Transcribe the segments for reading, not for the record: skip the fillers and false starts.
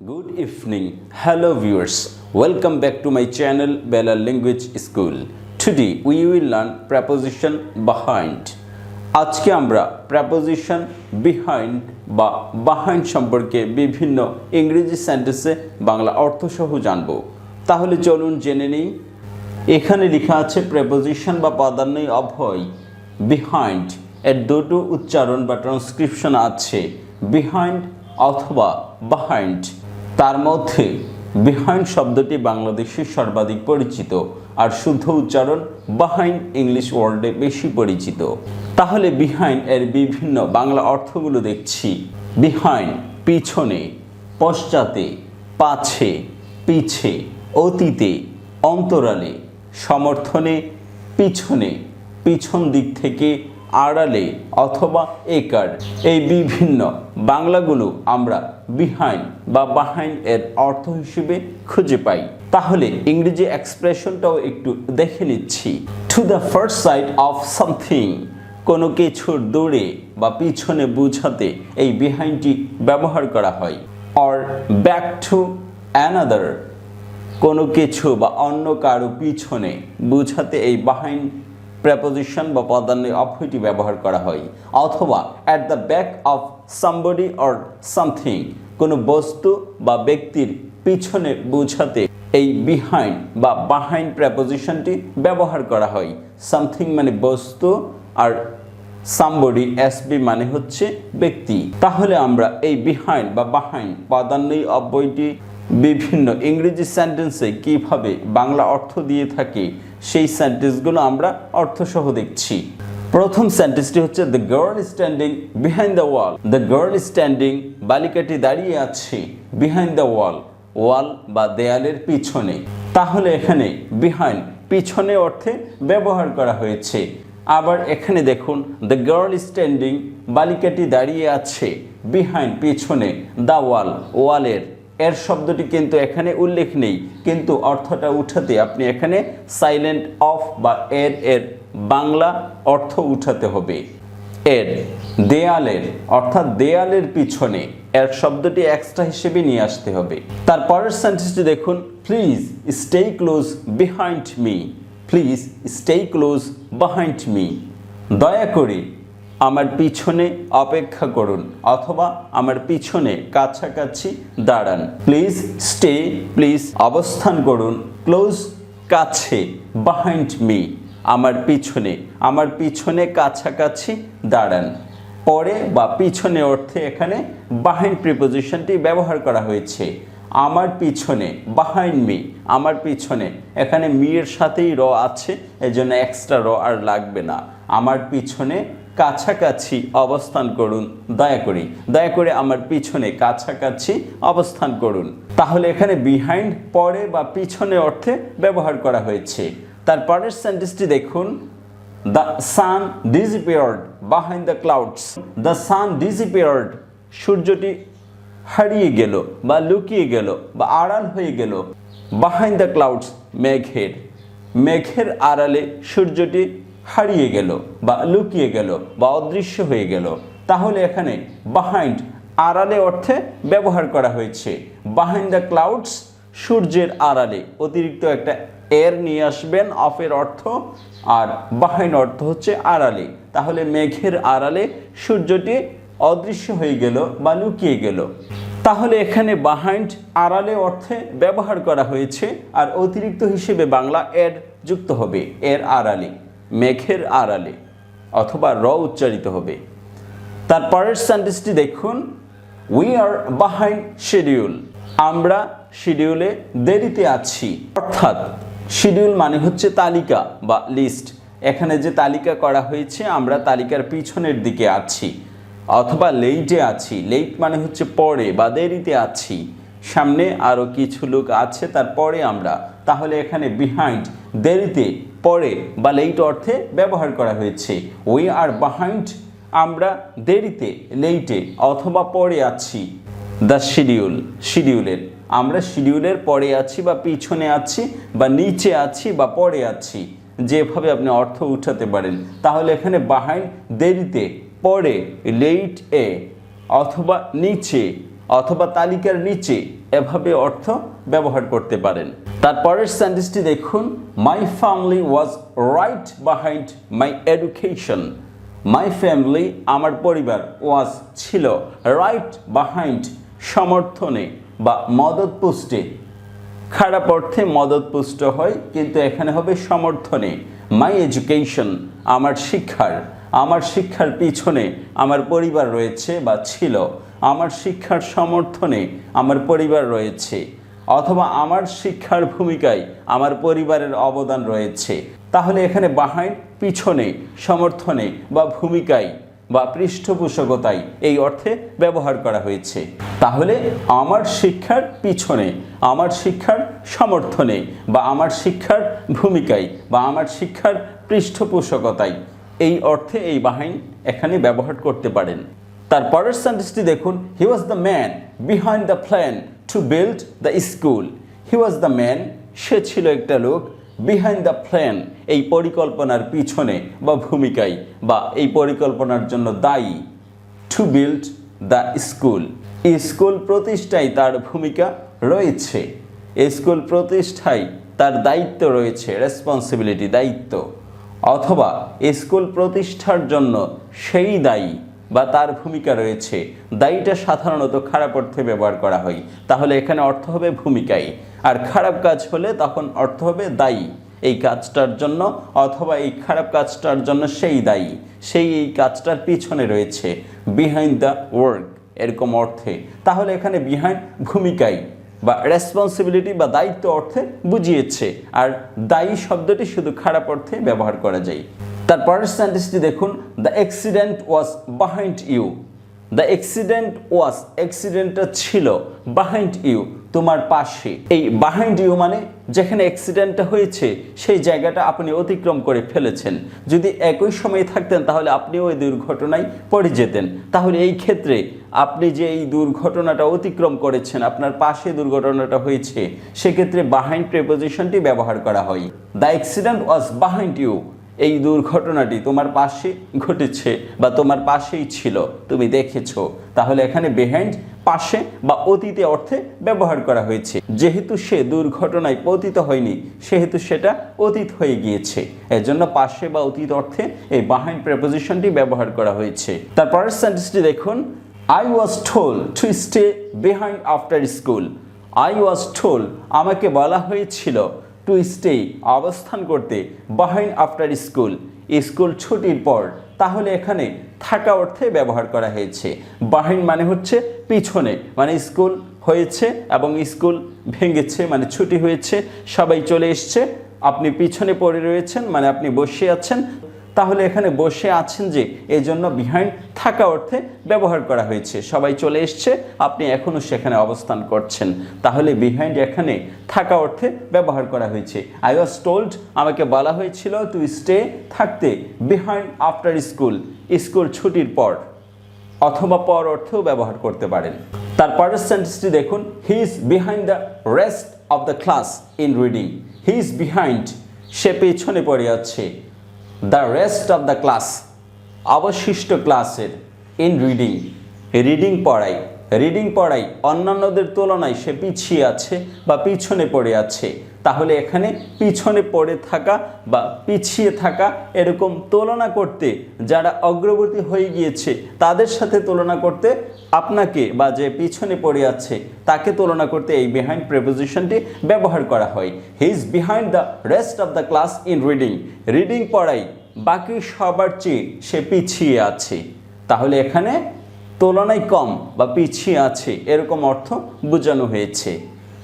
Good evening, hello viewers. Welcome back to my channel Balal Language School. Today we will learn preposition behind. আজকে আমরা preposition behind বা behind সম্পর্কে বিভিন্ন ইংরেজি সেন্টেন্সে বাংলা অর্থ সহ জানব। তাহলে চলুন জেনে নেই। এখানে লেখা আছে preposition বা পদান্বয়ী অভয় behind এর দুটো উচ্চারণ বা ট্রান্সক্রিপশন আছে behind অথবা behind। তার মধ্যে বিহাইন্ড শব্দটি বাংলাদেশে সর্বাধিক পরিচিত আর শুদ্ধ উচ্চারণ বিহাইন্ড ইংলিশ ওয়ার্ল্ডে বেশি পরিচিত। তাহলে বিহাইন্ড এর বিভিন্ন বাংলা অর্থগুলো দেখছি। বিহাইন্ড পিছনে, পশ্চাতে, পাছে, পিছে, অতীতে, অন্তরালে, সমর্থনে, পিছনে, পিছন দিক থেকে, আড়ালে অথবা একার। এই বিভিন্ন বাংলাগুলো আমরা বিহাইন্ড বা বিহাইন্ড এর অর্থ হিসেবে খুঁজে পাই। তাহলে ইংরেজি এক্সপ্রেশনটাও একটু দেখে নিচ্ছি। To the first side of something, কোনো কিছুর দূরে বা পিছনে বোঝাতে এই বিহাইন্ডটি ব্যবহার করা হয়। অর ব্যাক টু অ্যানাদার, কোনো কিছু বা অন্য কারো পিছনে বোঝাতে এই বিহাইন্ড preposition বা পদান্বয়ী অভয়টি ব্যবহার করা হয়। অথবা at the back of somebody or something, কোনো বস্তু বা ব্যক্তির পিছনে বোঝাতে এই behind বা behind prepositionটি ব্যবহার করা হয়। something মানে বস্তু আর somebody SB মানে হচ্ছে ব্যক্তি। তাহলে আমরা এই behind বা behind পদান্বয়ী অভয়টি বিভিন্ন ইংরেজি সেন্টেন্সে কিভাবে বাংলা অর্থ দিয়ে থাকে সেই সেন্টেন্সগুলো আমরা অর্থসহ দেখছি। প্রথম সেন্টেন্সটি হচ্ছে the girl standing behind the wall. The girl standing, বালিকাটি দাঁড়িয়ে আছে, বিহাইন্ড দ্য ওয়াল, ওয়াল বা দেয়ালের পিছনে। তাহলে এখানে বিহাইন্ড পিছনে অর্থে ব্যবহার করা হয়েছে। আবার এখানে দেখুন দ্য গার্ল স্ট্যান্ডিং, বালিকাটি দাঁড়িয়ে আছে, বিহাইন্ড পিছনে, দ্য ওয়াল, ওয়ালের। এর শব্দটি কিন্তু এখানে উল্লেখ নেই, কিন্তু অর্থটা উঠাতে আপনি এখানে সাইলেন্ট অফ বা এর বাংলা অর্থ উঠাতে হবে। এর, দেয়ালের অর্থাৎ দেয়ালের পিছনে, এর শব্দটি এক্সট্রা হিসেবে নিয়ে আসতে হবে। তারপরের সেন্টেন্সটি দেখুন, please stay close behind me. Please stay close behind me, দয়া করে আমার পিছনে অপেক্ষা করুন অথবা আমার পিছনে কাছাকাছি দাঁড়ান। প্লিজ স্টে, প্লিজ অবস্থান করুন, ক্লোজ কাছে, বিহাইন্ড মি আমার পিছনে, আমার পিছনে কাছাকাছি দাঁড়ান। পরে বা পিছনে অর্থে এখানে বিহাইন্ড প্রিপোজিশনটি ব্যবহার করা হয়েছে। আমার পিছনে, বিহাইন্ড মি, আমার পিছনে, এখানে মি এর সাথেই র আছে, এজন্য এক্সট্রা র আর লাগবে না। আমার পিছনে কাছাকাছি অবস্থান করুন, দয়া করে, দয়া করে আমার পিছনে কাছাকাছি অবস্থান করুন। তাহলে এখানে বিহাইন্ড পরে বা পিছনে অর্থে ব্যবহার করা হয়েছে। তারপরের সেন্টেন্সটি দেখুন, the sun disappeared behind the clouds. The sun disappeared, সূর্যটি হারিয়ে গেল বা লুকিয়ে গেল বা আড়াল হয়ে গেল, বিহাইন্ড দ্য ক্লাউডস, মেঘের, মেঘের আড়ালে সূর্যটি হারিয়ে গেল বা লুকিয়ে গেল বা অদৃশ্য হয়ে গেল। তাহলে এখানে বিহাইন্ড আড়ালে অর্থে ব্যবহার করা হয়েছে। বিহাইন্ড দ্য ক্লাউডস, সূর্যের আড়ালে, অতিরিক্ত একটা এর নিয়ে আসবেন অফের অর্থ, আর বিহাইন্ড অর্থ হচ্ছে আড়ালে। তাহলে মেঘের আড়ালে সূর্যটি অদৃশ্য হয়ে গেল বা লুকিয়ে গেল। তাহলে এখানে বিহাইন্ড আড়ালে অর্থে ব্যবহার করা হয়েছে আর অতিরিক্ত হিসেবে বাংলা এর যুক্ত হবে, এর আড়ালে, মেঘের আড়ালে অথবা র উচ্চারিত হবে। তারপরের সেন্টেন্সটি দেখুন, উই আর বিহাইন্ড শিডিউল। আমরা শিডিউলে দেরিতে আছি। অর্থাৎ শিডিউল মানে হচ্ছে তালিকা বা লিস্ট। এখানে যে তালিকা করা হয়েছে আমরা তালিকার পিছনের দিকে আছি অথবা লেইটে আছি। লেইট মানে হচ্ছে পরে বা দেরিতে আছি, সামনে আরও কিছু লোক আছে তারপরে আমরা। তাহলে এখানে বিহাইন্ড দেরিতে, পরে বা লেট অর্থে ব্যবহার করা হয়েছে। উই আর বিহাইন্ড, আমরা দেরিতে, লেটে অথবা পরে আছি। দ্য শিডিউল, শিডিউলের, আমরা শিডিউলের পরে আছি বা পিছনে আছি বা নিচে আছি বা পরে আছি, যেভাবে আপনি অর্থ উঠাতে পারেন। তাহলে এখানে বিহাইন্ড দেরিতে, পরে, লেট এ অথবা নিচে অথবা তালিকার নিচে এভাবে অর্থ ব্যবহার করতে পারেন। তারপরের সেন্টেন্সটি দেখুন, my family was right behind my education. My family আমার পরিবার ওয়াজ ছিল রাইট বিহাইন্ড সমর্থনে বা মদতপুষ্টে। খারাপ অর্থে মদতপুষ্ট হয়, কিন্তু এখানে হবে সমর্থনে। মাই এডুকেশন আমার শিক্ষার পিছনে আমার পরিবার রয়েছে বা ছিল। আমার শিক্ষার সমর্থনে আমার পরিবার রয়েছে, অথবা আমার শিক্ষার ভূমিকায় আমার পরিবারের অবদান রয়েছে। তাহলে এখানে বিহাইন্ড পিছনে, সমর্থনে বা ভূমিকায় বা পৃষ্ঠপোষকতায় এই অর্থে ব্যবহার করা হয়েছে। তাহলে আমার শিক্ষার পিছনে, আমার শিক্ষার সমর্থনে বা আমার শিক্ষার ভূমিকায় বা আমার শিক্ষার পৃষ্ঠপোষকতায় এই অর্থে এই বিহাইন্ড এখানে ব্যবহার করতে পারেন। তারপরের সেন্টেন্সটি দেখুন, he was the man behind the plan to build the school. He was the man, সে ছিল একটা লোক, বিহাইন্ড দ্য প্ল্যান এই পরিকল্পনার পিছনে বা ভূমিকায় বা এই পরিকল্পনার জন্য দায়ী। Two build the school, school প্রতিষ্ঠায় তার ভূমিকা রয়েছে। স্কুল প্রতিষ্ঠায় তার দায়িত্ব রয়েছে, রেসপন্সিবিলিটি দায়িত্ব। অথবা স্কুল প্রতিষ্ঠার জন্য সেই দায়ী বা তার ভূমিকা রয়েছে। দায়ীটা সাধারণত খারাপ অর্থে ব্যবহার করা হয়, তাহলে এখানে অর্থ হবে ভূমিকায়। আর খারাপ কাজ হলে তখন অর্থ হবে দায়ী এই কাজটার জন্য, অথবা এই খারাপ কাজটার জন্য সেই দায়ী, সেই এই কাজটার পিছনে রয়েছে, বিহাইন্ড দ্য ওয়ার্ক এরকম অর্থে। তাহলে এখানে বিহাইন্ড ভূমিকায় বা রেসপন্সিবিলিটি বা দায়িত্ব অর্থে বুঝিয়েছে, আর দায়ী শব্দটি শুধু খারাপ অর্থে ব্যবহার করা যায়। তারপরের সেন্টেন্সটি দেখুন, the accident was behind you. The accident was, অ্যাক্সিডেন্টটা ছিল, বিহাইন্ড ইউ তোমার পাশে। এই বিহাইন্ড ইউ মানে যেখানে অ্যাক্সিডেন্টটা হয়েছে সেই জায়গাটা আপনি অতিক্রম করে ফেলেছেন। যদি একই সময়ে থাকতেন তাহলে আপনিও ওই দুর্ঘটনায় পড়ে যেতেন। তাহলে এই ক্ষেত্রে আপনি যে এই দুর্ঘটনাটা অতিক্রম করেছেন, আপনার পাশে দুর্ঘটনাটা হয়েছে, সেক্ষেত্রে বিহাইন্ড প্রিপোজিশনটি ব্যবহার করা হয়। The accident was behind you, এই দুর্ঘটনাটি তোমার পাশে ঘটেছে বা তোমার পাশেই ছিল, তুমি দেখেছো। তাহলে এখানে বিহাইন্ড পাশে বা অতীতে অর্থে ব্যবহার করা হয়েছে। যেহেতু সে দুর্ঘটনায় পতিত হয়নি, সেহেতু সেটা অতীত হয়ে গিয়েছে, এজন্য পাশে বা অতীত অর্থে এই বিহাইন্ড প্রিপোজিশনটি ব্যবহার করা হয়েছে। তারপরের সেন্টেন্সটি দেখুন, I was told to stay behind after school. I was told, আমাকে বলা হয়েছিল, টু স্টে অবস্থান করতে, বিহাইন্ড আফটার স্কুল স্কুল ছুটির পর। তাহলে এখানে থাকা অর্থে ব্যবহার করা হয়েছে। বিহাইন্ড মানে হচ্ছে পিছনে, মানে স্কুল হয়েছে এবং স্কুল ভেঙেছে, মানে ছুটি হয়েছে, সবাই চলে এসছে, আপনি পিছনে পড়ে রয়েছেন, মানে আপনি বসে আছেন। তাহলে এখানে বসে আছেন যে, এই জন্য বিহাইন্ড থাকা অর্থে ব্যবহার করা হয়েছে। সবাই চলে এসছে, আপনি এখনও সেখানে অবস্থান করছেন, তাহলে বিহাইন্ড এখানে থাকা অর্থে ব্যবহার করা হয়েছে। আই ওয়াজ টোল্ড, আমাকে বলা হয়েছিল, টু স্টে থাকতে, বিহাইন্ড আফটার স্কুল স্কুল ছুটির পর, অথবা পর অর্থেও ব্যবহার করতে পারেন। তারপরের সেন্টেন্সটি দেখুন, he is behind the rest of the class in reading. He is behind, সে পেছনে পড়ে আছে, the rest of the class অবশিষ্ট ক্লাসের, ইন রিডিং রিডিং পড়াই অন্যান্যদের তুলনায় সে পিছিয়ে আছে বা পিছনে পড়ে আছে। তাহলে এখানে পিছনে পড়ে থাকা বা পিছিয়ে থাকা এরকম তুলনা করতে, যারা অগ্রগতি হয়ে গিয়েছে তাদের সাথে তুলনা করতে, আপনাকে বা যে পিছনে পড়ে আছে তাকে তুলনা করতে এই বিহাইন্ড প্রিপোজিশনটি ব্যবহার করা হয়। হি is behind the rest of the class in reading পড়াই বাকি সবার চেয়ে সে পিছিয়ে আছে। তাহলে এখানে তুলনায় কম বা পিছিয়ে আছে এরকম অর্থ বোঝানো হয়েছে।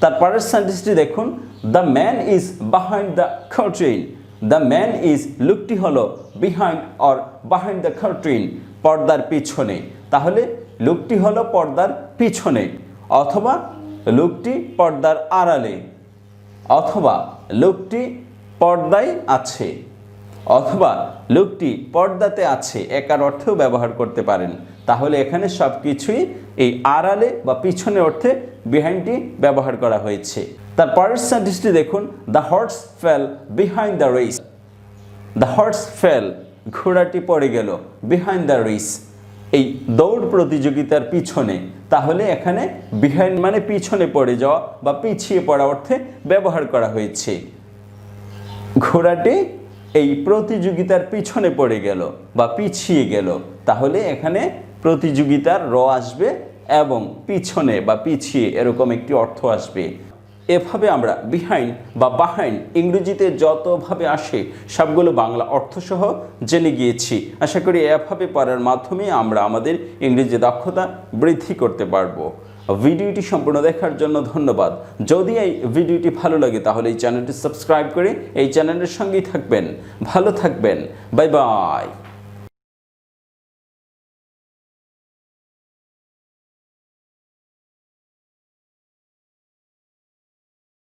তারপরের সেন্টেন্সটি দেখুন, the man is behind the curtain. The man is, লোকটি হলো, behind or behind the curtain পর্দার পিছনে। তাহলে লোকটি হলো পর্দার পিছনে, অথবা লোকটি পর্দার আড়ালে, অথবা লোকটি পর্দায় আছে, অথবা লোকটি পর্দাতে আছে, একার অর্থেও ব্যবহার করতে পারেন। তাহলে এখানে সব কিছুই এই আড়ালে বা পিছনে অর্থে বিহাইন্ডটি ব্যবহার করা হয়েছে। তারপরের সেন্টেন্সটি দেখুন, the horse fell behind the race. The horse fell, ঘোড়াটি পড়ে গেল, বিহাইন্ড দ্য রেস এই দৌড় প্রতিযোগিতার পিছনে, তাহলে এখানে বিহাইন্ড মানে পিছনে পড়ে যাওয়া বা পিছিয়ে পড়া অর্থে ব্যবহার করা হয়েছে। ঘোড়াটি এই প্রতিযোগিতার পিছনে পড়ে গেল বা পিছিয়ে গেল, তাহলে এখানে প্রতিযোগিতার র আসবে এবং পিছনে বা পিছিয়ে এরকম একটি অর্থ আসবে। এভাবে আমরা বিহাইন্ড বা বাহাইন্ড ইংরেজিতে যতভাবে আসে সবগুলো বাংলা অর্থসহ জেনে গিয়েছি। আশা করি এভাবে পড়ার মাধ্যমে আমরা আমাদের ইংরেজি দক্ষতা বৃদ্ধি করতে পারবো। ভিডিওটি সম্পূর্ণ দেখার জন্য ধন্যবাদ। যদি এই ভিডিওটি ভালো লাগে তাহলে এই চ্যানেলটি সাবস্ক্রাইব করে এই চ্যানেলের সঙ্গেই থাকবেন। ভালো থাকবেন। Bye bye.